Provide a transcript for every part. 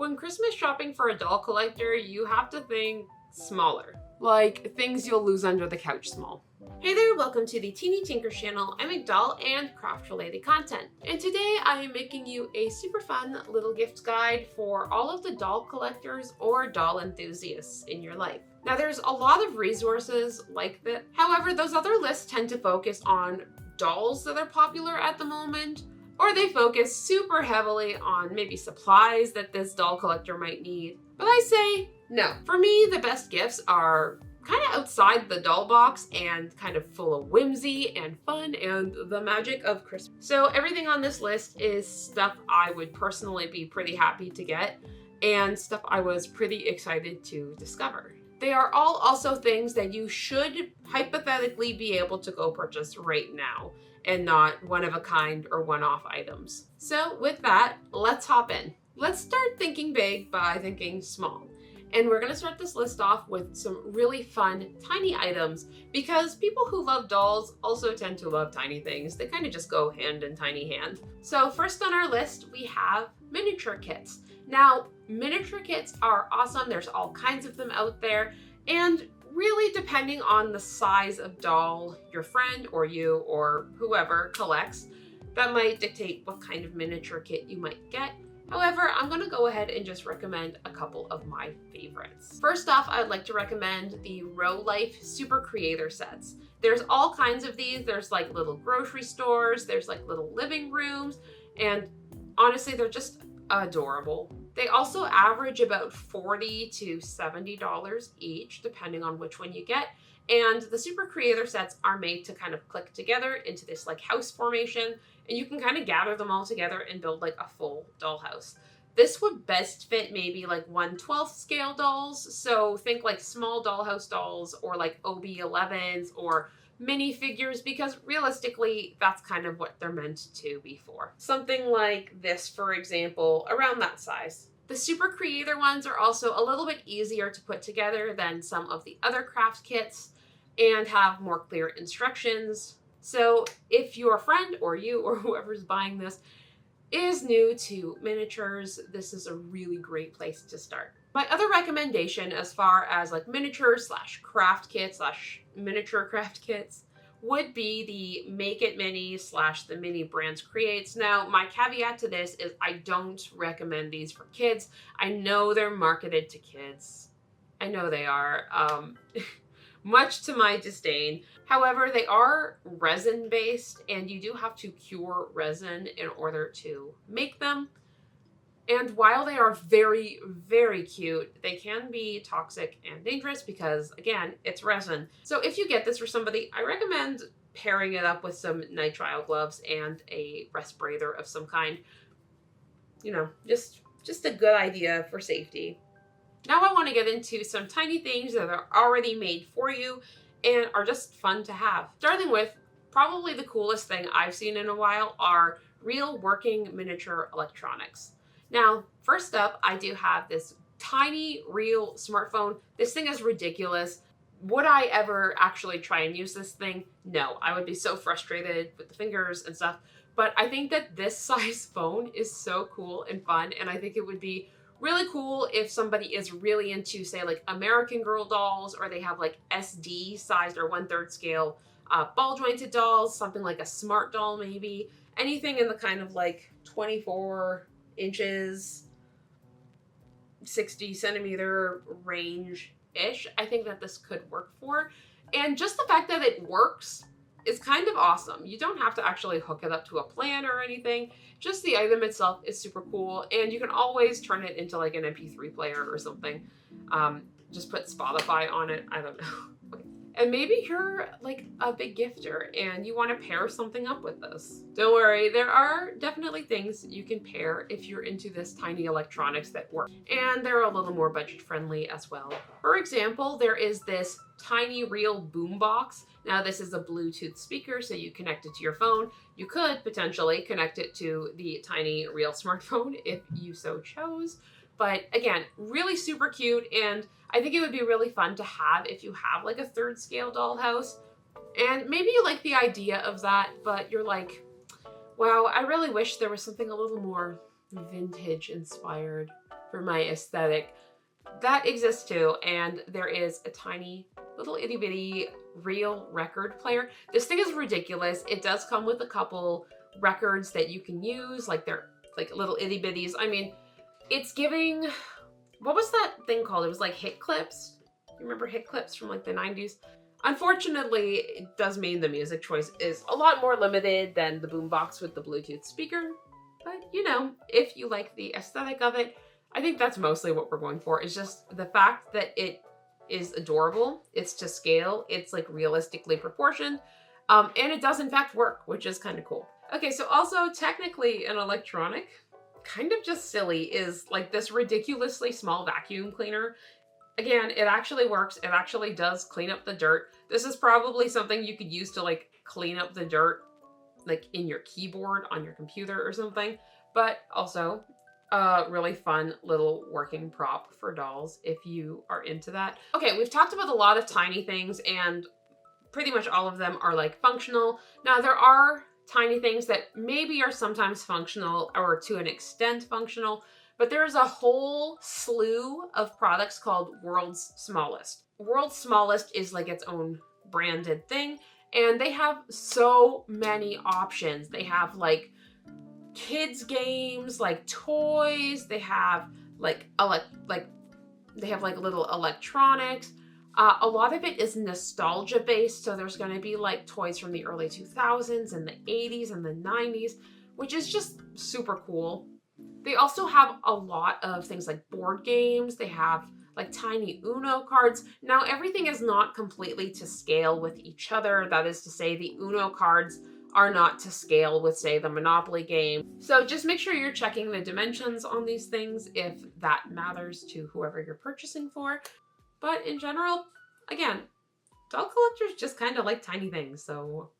When Christmas shopping for a doll collector, you have to think smaller. Like things you'll lose under the couch small. Hey there, welcome to the Teeny Tinkers channel. I make doll and craft related content. And today I am making you a super fun little gift guide for all of the doll collectors or doll enthusiasts in your life. Now there's a lot of resources like that. However, those other lists tend to focus on dolls that are popular at the moment, or they focus super heavily on maybe supplies that this doll collector might need. But I say no. For me, the best gifts are kind of outside the doll box and kind of full of whimsy and fun and the magic of Christmas. So everything on this list is stuff I would personally be pretty happy to get and stuff I was pretty excited to discover. They are all also things that you should hypothetically be able to go purchase right now and not one of a kind or one-off items. So with that, let's hop in. Let's start thinking big by thinking small. And we're gonna start this list off with some really fun, tiny items because people who love dolls also tend to love tiny things. They kind of just go hand in tiny hand. So first on our list, we have miniature kits. Now, miniature kits are awesome. There's all kinds of them out there. And really depending on the size of doll your friend or you or whoever collects, that might dictate what kind of miniature kit you might get. However, I'm gonna go ahead and just recommend a couple of my favorites. First off, I'd like to recommend the Row Life Super Creator sets. There's all kinds of these. There's like little grocery stores, there's like little living rooms, and honestly, they're just adorable. They also average about $40 to $70 each, depending on which one you get. And the Super Creator sets are made to kind of click together into this like house formation, and you can kind of gather them all together and build like a full dollhouse. This would best fit maybe like 1/12 scale dolls. So think like small dollhouse dolls or like OB11s or minifigures, because realistically, that's kind of what they're meant to be for. Something like this, for example, around that size. The Super Creator ones are also a little bit easier to put together than some of the other craft kits and have more clear instructions. So if your friend or you or whoever's buying this is new to miniatures, this is a really great place to start. My other recommendation as far as like miniature slash craft kits slash miniature craft kits would be the Make It Mini slash the Mini Brands Creates. Now, my caveat to this is I don't recommend these for kids. I know they're marketed to kids. I know they are, much to my disdain. However, they are resin based and you do have to cure resin in order to make them. And while they are very, very cute, they can be toxic and dangerous because, again, it's resin. So if you get this for somebody, I recommend pairing it up with some nitrile gloves and a respirator of some kind. You know, just a good idea for safety. Now I want to get into some tiny things that are already made for you and are just fun to have. Starting with probably the coolest thing I've seen in a while are real working miniature electronics. Now, first up, I do have this tiny, real smartphone. This thing is ridiculous. Would I ever actually try and use this thing? No, I would be so frustrated with the fingers and stuff. But I think that this size phone is so cool and fun, and I think it would be really cool if somebody is really into, say, like American Girl dolls, or they have like SD sized or 1/3 scale ball jointed dolls, something like a smart doll maybe. Anything in the kind of like 24 inches, 60 centimeter range-ish, I think that this could work for. And just the fact that it works is kind of awesome. You don't have to actually hook it up to a plan or anything. Just the item itself is super cool, and you can always turn it into like an MP3 player or something. Just put Spotify on it, I don't know. And maybe you're like a big gifter and you want to pair something up with this. Don't worry, there are definitely things you can pair if you're into this tiny electronics that work. And they're a little more budget friendly as well. For example, there is this tiny real boombox. Now this is a Bluetooth speaker, so you connect it to your phone. You could potentially connect it to the tiny real smartphone if you so chose. But again, really super cute, and I think it would be really fun to have if you have like a 3rd scale dollhouse. And maybe you like the idea of that, but you're like, wow, I really wish there was something a little more vintage inspired for my aesthetic. That exists too, and there is a tiny little itty bitty real record player. This thing is ridiculous. It does come with a couple records that you can use, like they're like little itty bitties. I mean, it's giving, what was that thing called? It was like hit clips. You remember hit clips from like the 90s? Unfortunately, it does mean the music choice is a lot more limited than the boombox with the Bluetooth speaker. But you know, if you like the aesthetic of it, I think that's mostly what we're going for. Is just the fact that it is adorable. It's to scale. It's like realistically proportioned. And it does in fact work, which is kind of cool. Okay, so also technically an electronic, kind of just silly, is like this ridiculously small vacuum cleaner. Again, it actually works. It actually does clean up the dirt. This is probably something you could use to like clean up the dirt like in your keyboard on your computer or something. But also a really fun little working prop for dolls if you are into that. Okay, we've talked about a lot of tiny things and pretty much all of them are like functional. Now there are tiny things that maybe are sometimes functional or to an extent functional, but there's a whole slew of products called World's Smallest. World's Smallest is like its own branded thing, and they have so many options. They have like kids games, like toys, they have like they have like little electronics. A lot of it is nostalgia based, so there's going to be like toys from the early 2000s and the 80s and the 90s, which is just super cool. They also have a lot of things like board games. They have like tiny Uno cards. Now everything is not completely to scale with each other. That is to say, the Uno cards are not to scale with, say, the Monopoly game. So just make sure you're checking the dimensions on these things if that matters to whoever you're purchasing for. But in general, again, doll collectors just kind of like tiny things. So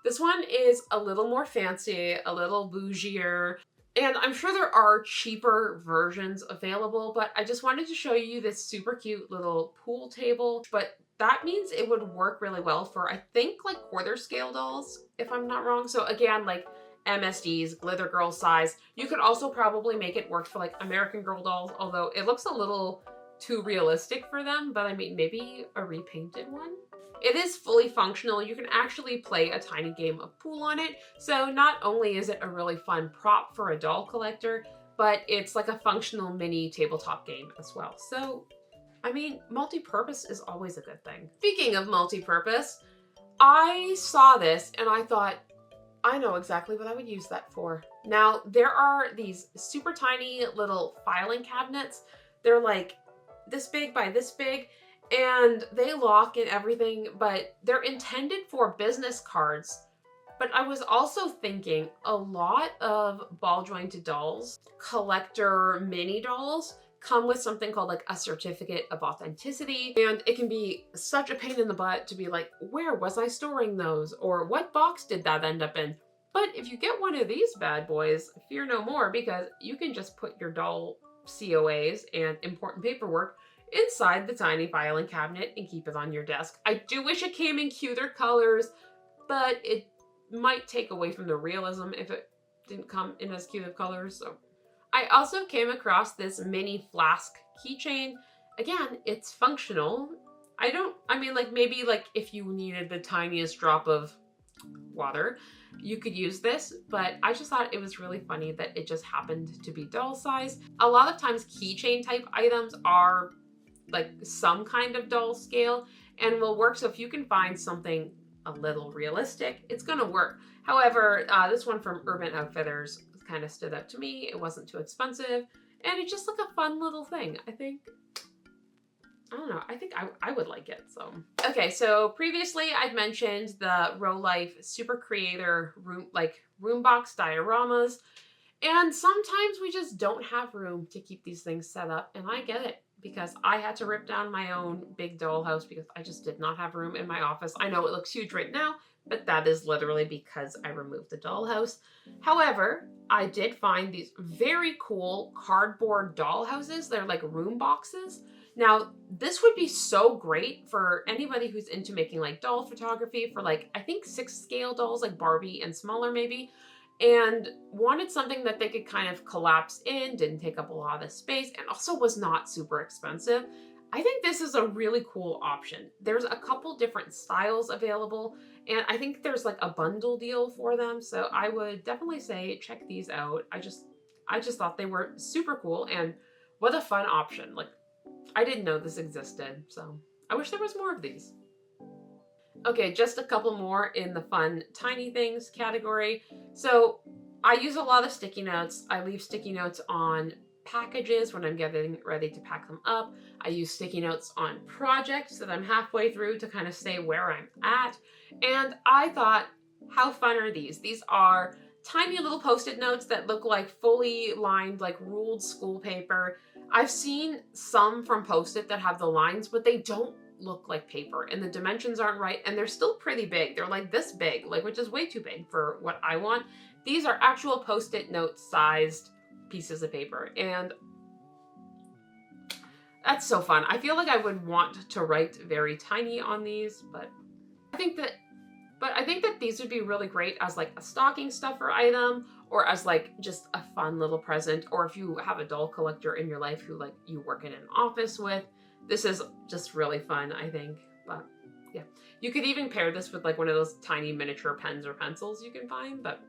this one is a little more fancy, a little bougier, and I'm sure there are cheaper versions available, but I just wanted to show you this super cute little pool table. But that means it would work really well for, I think, like quarter scale dolls, if I'm not wrong. So again, like MSDs, Glitter Girl size. You could also probably make it work for like American Girl dolls, although it looks a little too realistic for them, but I mean, maybe a repainted one. It is fully functional. You can actually play a tiny game of pool on it. So not only is it a really fun prop for a doll collector, but it's like a functional mini tabletop game as well. So, I mean, multi-purpose is always a good thing. Speaking of multi-purpose, I saw this and I thought, I know exactly what I would use that for. Now, there are these super tiny little filing cabinets. They're like this big by this big, and they lock and everything, but they're intended for business cards. But I was also thinking a lot of ball jointed dolls, collector mini dolls, come with something called like a certificate of authenticity. And it can be such a pain in the butt to be like, where was I storing those? Or what box did that end up in? But if you get one of these bad boys, fear no more, because you can just put your doll COAs and important paperwork inside the tiny filing cabinet and keep it on your desk. I do wish it came in cuter colors, but it might take away from the realism if it didn't come in as cute of colors. So I also came across this mini flask keychain. Again, it's functional. I mean, like maybe like if you needed the tiniest drop of water, you could use this, but I just thought it was really funny that it just happened to be doll size. A lot of times keychain type items are like some kind of doll scale and will work. So if you can find something a little realistic, it's gonna work. However, this one from Urban Outfitters kind of stood out to me. It wasn't too expensive and it's just like a fun little thing. I don't know, I think I would like it, so. Okay, so previously I'd mentioned the Rolife Super Creator room box dioramas, and sometimes we just don't have room to keep these things set up, and I get it, because I had to rip down my own big dollhouse because I just did not have room in my office. I know it looks huge right now, but that is literally because I removed the dollhouse. However, I did find these very cool cardboard dollhouses. They're like room boxes. Now, this would be so great for anybody who's into making like doll photography for like, I think 6 scale dolls, like Barbie and smaller maybe. and wanted something that they could kind of collapse in, didn't take up a lot of space, and also was not super expensive. I think this is a really cool option. There's a couple different styles available, and I think there's like a bundle deal for them. So I would definitely say check these out. I just thought they were super cool, and what a fun option. Like, I didn't know this existed, so I wish there was more of these. Okay, just a couple more in the fun tiny things category. So I use a lot of sticky notes. I leave sticky notes on packages when I'm getting ready to pack them up. I use sticky notes on projects that I'm halfway through to kind of say where I'm at. And I thought, how fun are these? These are tiny little post-it notes that look like fully lined, like ruled school paper. I've seen some from Post-it that have the lines, but they don't look like paper, and the dimensions aren't right, and they're still pretty big. They're like this big, like, which is way too big for what I want. These are actual Post-it note sized pieces of paper, and that's so fun. I feel like I would want to write very tiny on these, but I think that these would be really great as like a stocking stuffer item, or as like just a fun little present, or if you have a doll collector in your life who like you work in an office with. This is just really fun, I think. But yeah, you could even pair this with like one of those tiny miniature pens or pencils you can find. But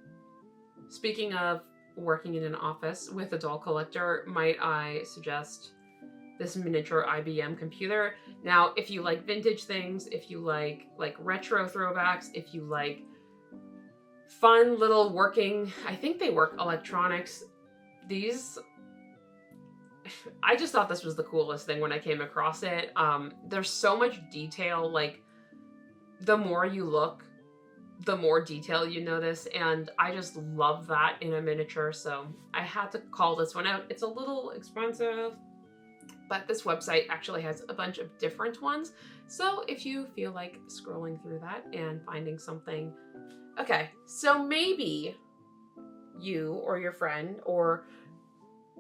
speaking of working in an office with a doll collector, might I suggest this miniature IBM computer. Now, if you like vintage things, if you like retro throwbacks, if you like fun little working, I think they work electronics, these, I just thought this was the coolest thing when I came across it. There's so much detail, like the more you look, the more detail you notice, and I just love that in a miniature, so I had to call this one out. It's a little expensive, but this website actually has a bunch of different ones, so if you feel like scrolling through that and finding something. Okay, so maybe you or your friend or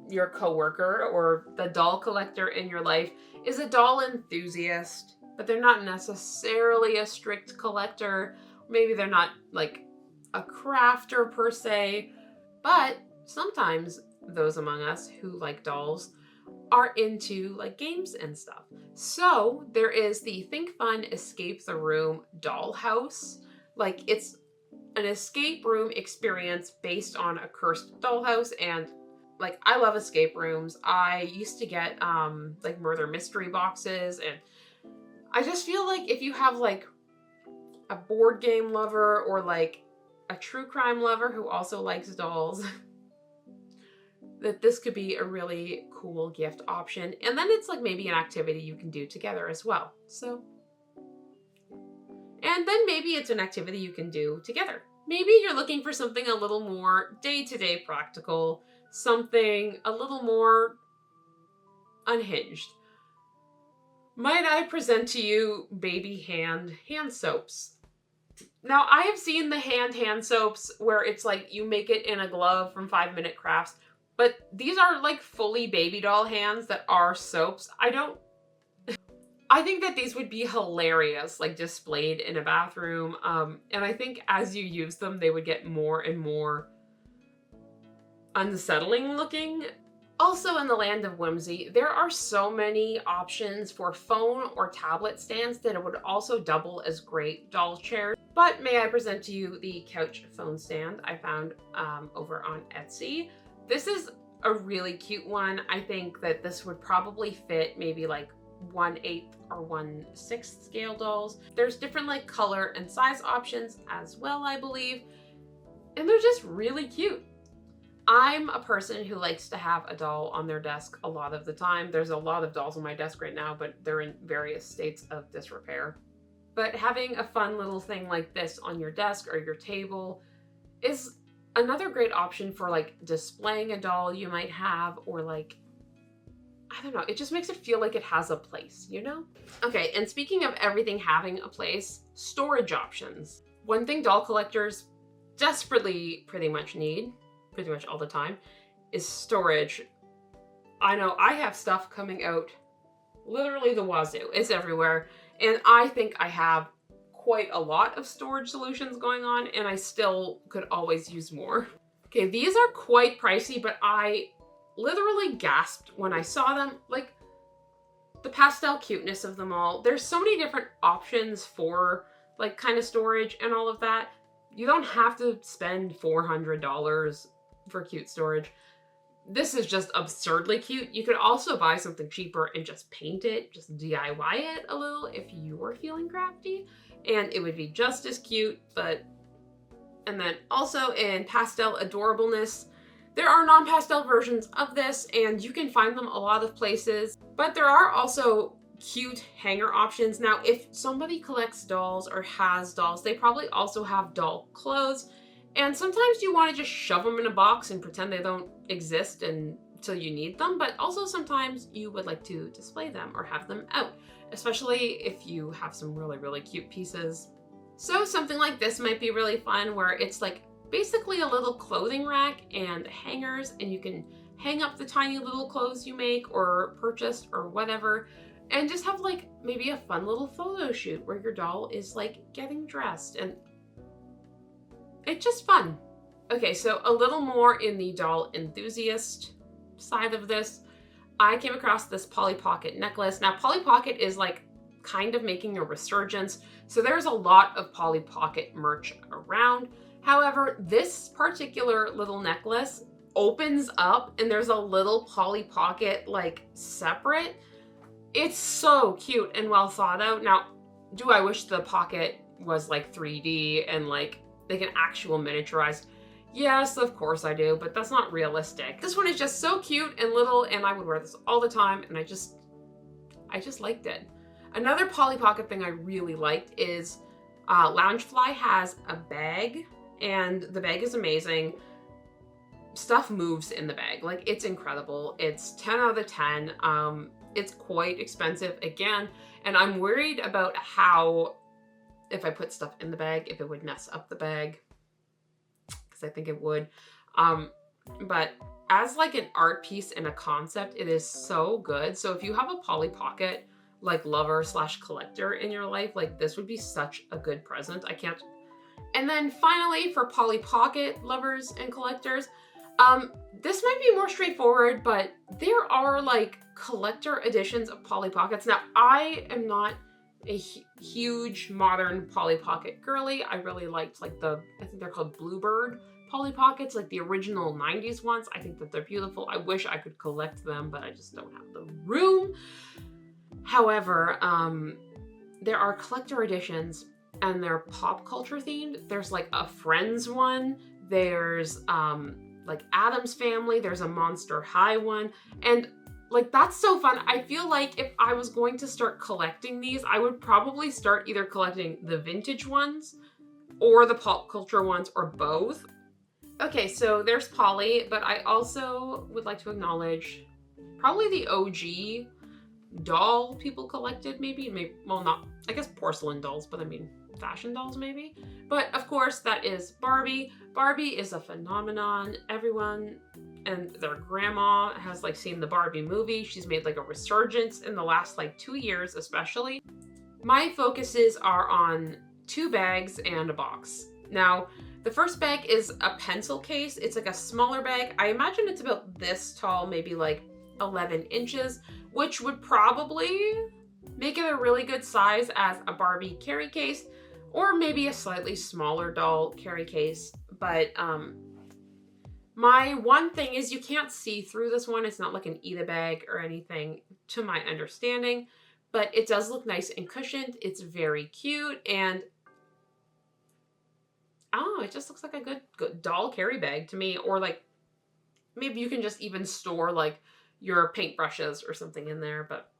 your coworker or the doll collector in your life is a doll enthusiast, but they're not necessarily a strict collector. Maybe they're not like a crafter per se, but sometimes those among us who like dolls are into like games and stuff. So there is the Think Fun Escape the Room dollhouse. Like, it's an escape room experience based on a cursed dollhouse, and like, I love escape rooms. I used to get like murder mystery boxes, and I just feel like if you have like a board game lover or like a true crime lover who also likes dolls, that this could be a really cool gift option. And then it's like maybe an activity you can do together as well. So, and then maybe it's an activity you can do together. Maybe you're looking for something a little more day-to-day practical, something a little more unhinged. Might I present to you baby hand soaps? Now, I have seen the hand soaps where it's like you make it in a glove from 5 Minute Crafts, but these are like fully baby doll hands that are soaps. I think that these would be hilarious, like displayed in a bathroom. And I think as you use them, they would get more and more unsettling looking. Also, in the land of whimsy, there are so many options for phone or tablet stands that it would also double as great doll chairs. But may I present to you the couch phone stand I found over on Etsy. This is a really cute one. I think that this would probably fit maybe like 1/8 or 1/6 scale dolls. There's different like color and size options as well, I believe. And they're just really cute. I'm a person who likes to have a doll on their desk a lot of the time. There's a lot of dolls on my desk right now, but they're in various states of disrepair. But having a fun little thing like this on your desk or your table is another great option for like displaying a doll you might have, or like, I don't know, it just makes it feel like it has a place, you know? Okay, and speaking of everything having a place, storage options. One thing doll collectors desperately pretty much need, pretty much all the time, is storage. I know I have stuff coming out literally the wazoo. It's everywhere. And I think I have quite a lot of storage solutions going on, and I still could always use more. Okay, these are quite pricey, but I literally gasped when I saw them. Like, the pastel cuteness of them all. There's so many different options for like kind of storage and all of that. You don't have to spend $400 for cute storage. This is just absurdly cute. You could also buy something cheaper and just paint it, just DIY it a little if you were feeling crafty, and it would be just as cute. And then also in pastel adorableness, there are non-pastel versions of this, and you can find them a lot of places, but there are also cute hanger options. Now, if somebody collects dolls or has dolls, they probably also have doll clothes, and sometimes you want to just shove them in a box and pretend they don't exist until you need them, but also sometimes you would like to display them or have them out, especially if you have some really, really cute pieces. So something like this might be really fun, where it's like basically a little clothing rack and hangers, and you can hang up the tiny little clothes you make or purchased or whatever, and just have like maybe a fun little photo shoot where your doll is like getting dressed, and it's just fun. Okay, so a little more in the doll enthusiast side of this, I came across this Polly Pocket necklace. Now, Polly Pocket is like kind of making a resurgence, so there's a lot of Polly Pocket merch around. However, this particular little necklace opens up and there's a little Polly Pocket like separate. It's so cute and well thought out. Now, do I wish the pocket was like 3D and like an actual miniaturized? Yes, of course I do, but that's not realistic. This one is just so cute and little, and I would wear this all the time, and I just liked it. Another Polly Pocket thing I really liked is Loungefly has a bag, and the bag is amazing. Stuff moves in the bag. Like, it's incredible. It's 10 out of 10. It's quite expensive again, and I'm worried about how, if I put stuff in the bag, if it would mess up the bag, because I think it would. But as like an art piece and a concept, it is so good. So if you have a Polly Pocket like lover / collector in your life, like this would be such a good present. I can't. And then finally, for Polly Pocket lovers and collectors, this might be more straightforward, but there are like collector editions of Polly Pockets. Now, I am not a huge modern Polly Pocket girly. I really liked like I think they're called Bluebird Polly Pockets, like the original 90s ones. I think that they're beautiful. I wish I could collect them, but I just don't have the room. However, there are collector editions, and they're pop culture themed. There's like a Friends one. There's like Addams Family. There's a Monster High one. And like, that's so fun. I feel like if I was going to start collecting these, I would probably start either collecting the vintage ones or the pop culture ones, or both. Okay, so there's Polly, but I also would like to acknowledge probably the OG doll people collected, maybe, well, not, I guess porcelain dolls, but I mean fashion dolls maybe. But of course, that is Barbie. Barbie is a phenomenon. Everyone and their grandma has like seen the Barbie movie. She's made like a resurgence in the last like 2 years, especially. My focuses are on 2 bags and a box. Now, the first bag is a pencil case. It's like a smaller bag. I imagine it's about this tall, maybe like 11 inches, which would probably make it a really good size as a Barbie carry case, or maybe a slightly smaller doll carry case. But my one thing is you can't see through this one. It's not like an Eda bag or anything, to my understanding, but it does look nice and cushioned. It's very cute, and oh, it just looks like a good doll carry bag to me. Or like, maybe you can just even store like your paintbrushes or something in there. But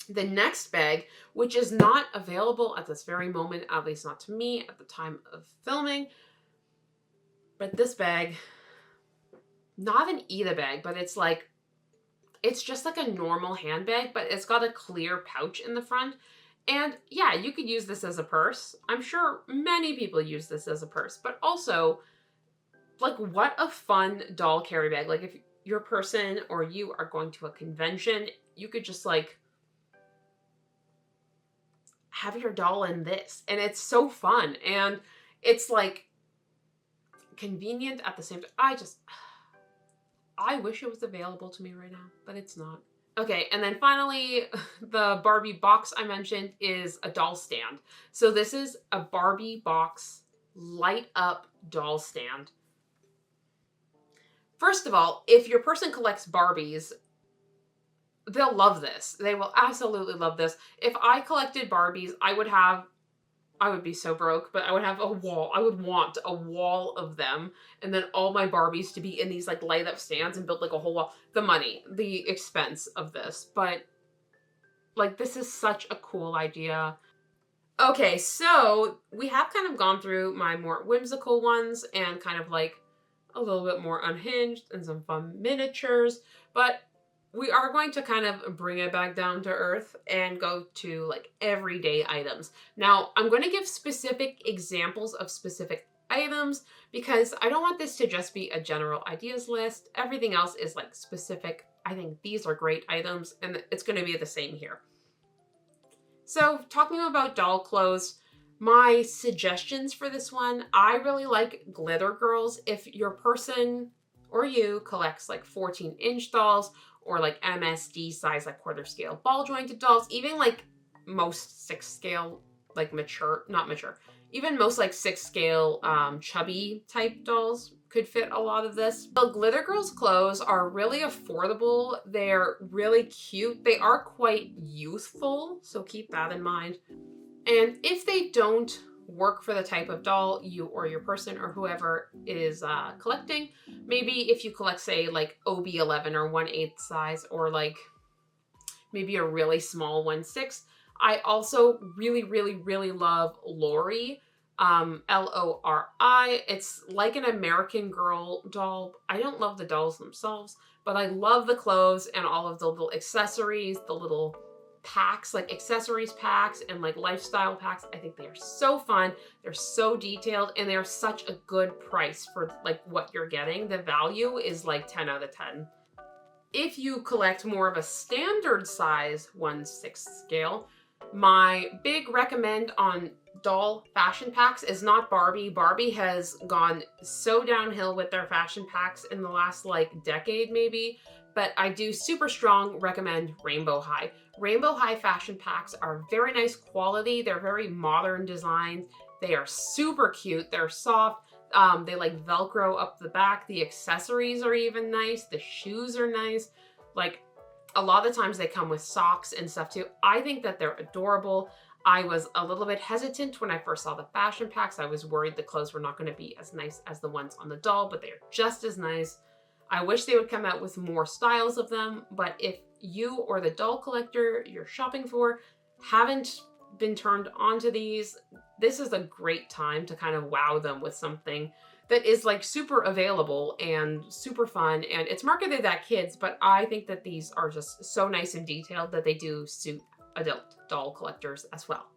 the next bag, which is not available at this very moment, at least not to me at the time of filming, but this bag, not an Eda bag, but it's just like a normal handbag, but it's got a clear pouch in the front. And yeah, you could use this as a purse. I'm sure many people use this as a purse, but also, like, what a fun doll carry bag. Like, if your person or you are going to a convention, you could just like have your doll in this, and it's so fun. And it's like convenient at the same time. I wish it was available to me right now, but it's not. Okay, and then finally, the Barbie box I mentioned is a doll stand. So this is a Barbie box light up doll stand. First of all, if your person collects Barbies, they'll love this. They will absolutely love this. If I collected Barbies, I would be so broke, but I would have a wall. I would want a wall of them, and then all my Barbies to be in these like light up stands and build like a whole wall. The money, the expense of this, but like this is such a cool idea. Okay, so we have kind of gone through my more whimsical ones and kind of like a little bit more unhinged and some fun miniatures, but we are going to kind of bring it back down to earth and go to like everyday items. Now, I'm going to give specific examples of specific items because I don't want this to just be a general ideas list. Everything else is like specific. I think these are great items and it's going to be the same here. So talking about doll clothes, my suggestions for this one, I really like glitter girls. If your person or you collects like 14-inch dolls or like MSD size, like quarter scale ball jointed dolls, even like most 6 scale, like not mature, even most like 6 scale chubby type dolls could fit a lot of this. The glitter girls clothes are really affordable. They're really cute. They are quite youthful, so keep that in mind. And if they don't work for the type of doll you or your person or whoever is collecting, maybe if you collect, say, like OB11 or 1/8 size, or like maybe a really small 1/6. I also really, really, really love Lori, Lori. It's like an American Girl doll. I don't love the dolls themselves, but I love the clothes and all of the little accessories, the little packs, like accessories packs and like lifestyle packs. I think they are so fun. They're so detailed and they're such a good price for like what you're getting. The value is like 10 out of 10. If you collect more of a standard size 1/6 scale, my big recommend on doll fashion packs is not Barbie. Barbie has gone so downhill with their fashion packs in the last like decade maybe, but I do super strong recommend Rainbow High. Rainbow High fashion packs are very nice quality. They're very modern designs. They are super cute. They're soft. They like Velcro up the back. The accessories are even nice. The shoes are nice. Like a lot of times they come with socks and stuff too. I think that they're adorable. I was a little bit hesitant when I first saw the fashion packs. I was worried the clothes were not going to be as nice as the ones on the doll, but they're just as nice. I wish they would come out with more styles of them, but if you or the doll collector you're shopping for haven't been turned onto these, this is a great time to kind of wow them with something that is like super available and super fun, and it's marketed at kids, but I think that these are just so nice and detailed that they do suit adult doll collectors as well.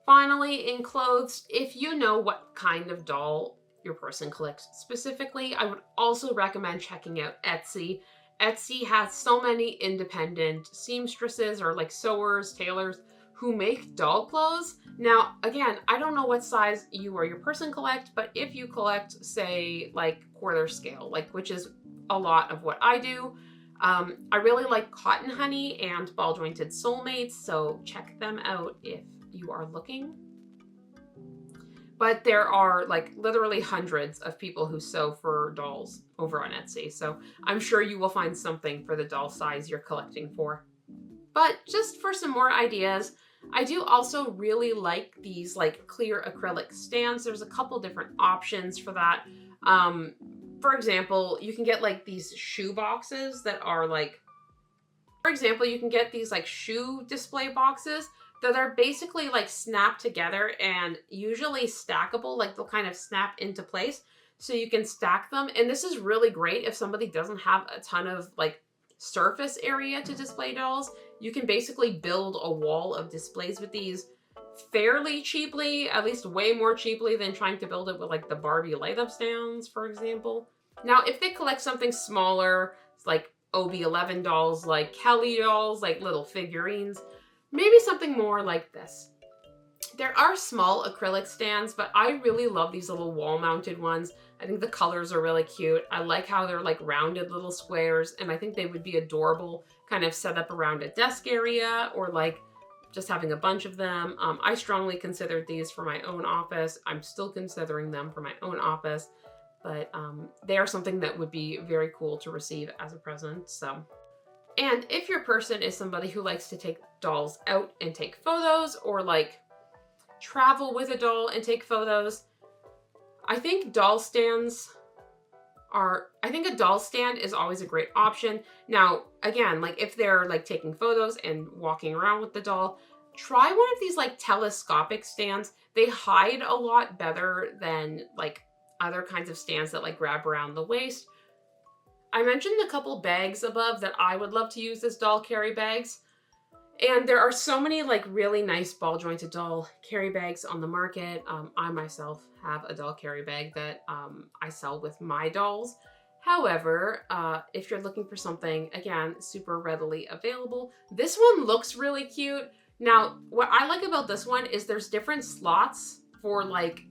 Finally, in clothes, if you know what kind of doll your person collects specifically, I would also recommend checking out Etsy. Etsy has so many independent seamstresses or like sewers, tailors who make doll clothes. Now, again, I don't know what size you or your person collect, but if you collect, say, like quarter scale, like which is a lot of what I do, I really like Cotton Honey and Ball Jointed Soulmates, so check them out if you are looking. But there are like literally hundreds of people who sew for dolls over on Etsy, so I'm sure you will find something for the doll size you're collecting for. But just for some more ideas, I do also really like these like clear acrylic stands. There's a couple different options for that. For example, you can get like these shoe boxes that are like, for example, you can get these like shoe display boxes that are basically like snapped together and usually stackable, like they'll kind of snap into place so you can stack them. And this is really great if somebody doesn't have a ton of like surface area to display dolls. You can basically build a wall of displays with these fairly cheaply, at least way more cheaply than trying to build it with like the Barbie light up stands, for example. Now, if they collect something smaller, like OB11 dolls, like Kelly dolls, like little figurines, maybe something more like this. There are small acrylic stands, but I really love these little wall-mounted ones. I think the colors are really cute. I like how they're like rounded little squares, and I think they would be adorable kind of set up around a desk area or like just having a bunch of them. I strongly considered these for my own office. I'm still considering them for my own office, but they are something that would be very cool to receive as a present. So, and if your person is somebody who likes to take dolls out and take photos, or like travel with a doll and take photos, I think a doll stand is always a great option. Now, again, like if they're like taking photos and walking around with the doll, try one of these like telescopic stands. They hide a lot better than like other kinds of stands that like grab around the waist. I mentioned a couple bags above that I would love to use as doll carry bags. And there are so many like really nice ball jointed doll carry bags on the market. I myself have a doll carry bag that I sell with my dolls. However, if you're looking for something, again, super readily available, this one looks really cute. Now, what I like about this one is there's different slots for like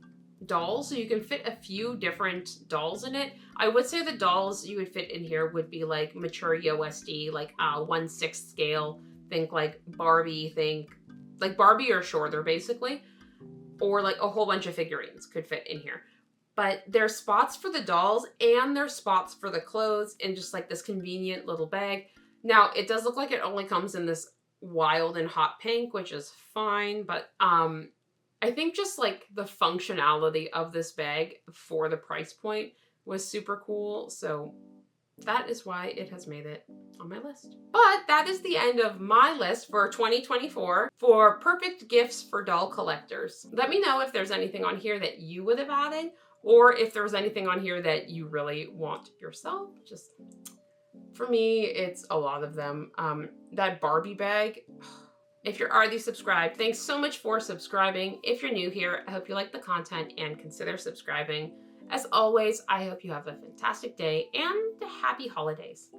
dolls, so you can fit a few different dolls in it. I would say the dolls you would fit in here would be like mature USD, like 1/6 scale. Think like Barbie, think like Barbie or shorter basically, or like a whole bunch of figurines could fit in here. But there's spots for the dolls and there's spots for the clothes in just like this convenient little bag. Now, it does look like it only comes in this wild and hot pink, which is fine, but I think just like the functionality of this bag for the price point was super cool. So that is why it has made it on my list. But that is the end of my list for 2024 for perfect gifts for doll collectors. Let me know if there's anything on here that you would have added, or if there's anything on here that you really want yourself. Just for me, it's a lot of them. That Barbie bag. If you're already subscribed, thanks so much for subscribing. If you're new here, I hope you like the content and consider subscribing. As always, I hope you have a fantastic day and happy holidays.